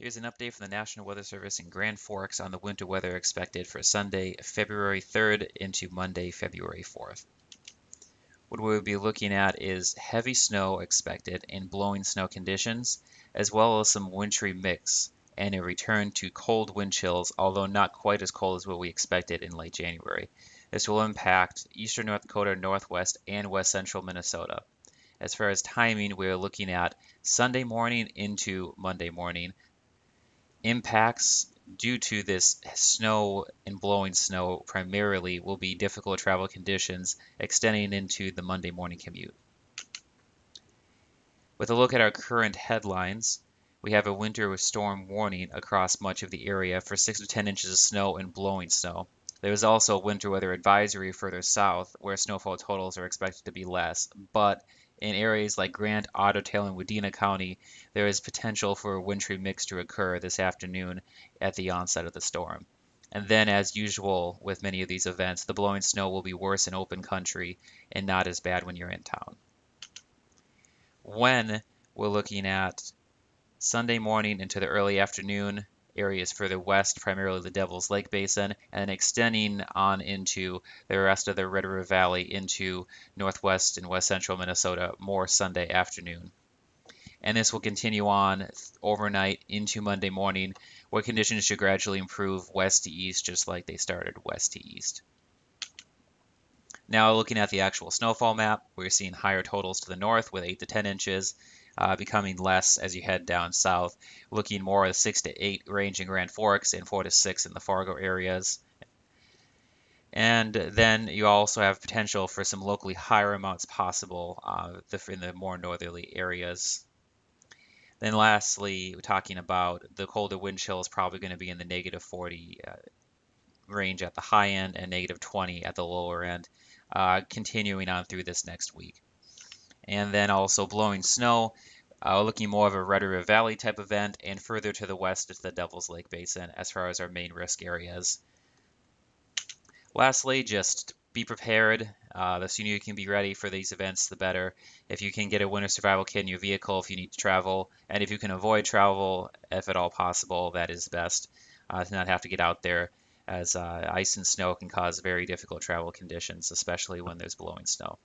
Here's an update from the National Weather Service in Grand Forks on the winter weather expected for Sunday, February 3rd into Monday, February 4th. What we'll be looking at is heavy snow expected and blowing snow conditions, as well as some wintry mix and a return to cold wind chills, although not quite as cold as what we expected in late January. This will impact eastern North Dakota, northwest, and west central Minnesota. As far as timing, we're looking at Sunday morning into Monday morning. Impacts due to this snow and blowing snow primarily will be difficult travel conditions extending into the Monday morning commute. With a look at our current headlines, we have a winter storm warning across much of the area for 6 to 10 inches of snow and blowing snow. There is also a winter weather advisory further south where snowfall totals are expected to be less, but in areas like Grant, Ottertail, and Wadena County, there is potential for a wintry mix to occur this afternoon at the onset of the storm. And then, as usual with many of these events, the blowing snow will be worse in open country and not as bad when you're in town. When we're looking at Sunday morning into the early afternoon, areas further west, primarily the Devil's Lake Basin, and extending on into the rest of the Red River Valley into northwest and west central Minnesota more Sunday afternoon. And this will continue on overnight into Monday morning, where conditions should gradually improve west to east, just like they started west to east. Now looking at the actual snowfall map, we're seeing higher totals to the north with 8 to 10 inches, becoming less as you head down south, looking more at a 6 to 8 range in Grand Forks and 4 to 6 in the Fargo areas. And then you also have potential for some locally higher amounts possible in the more northerly areas. Then lastly, talking about the colder wind chill is probably going to be in the negative 40 range at the high end and negative 20 at the lower end, continuing on through this next week. And then also blowing snow, looking more of a Red River Valley type event, and further to the west is the Devil's Lake Basin as far as our main risk areas. Lastly, just be prepared. The sooner you can be ready for these events, the better. If you can get a winter survival kit in your vehicle if you need to travel, and if you can avoid travel, if at all possible, that is best to not have to get out there, as ice and snow can cause very difficult travel conditions, especially when there's blowing snow.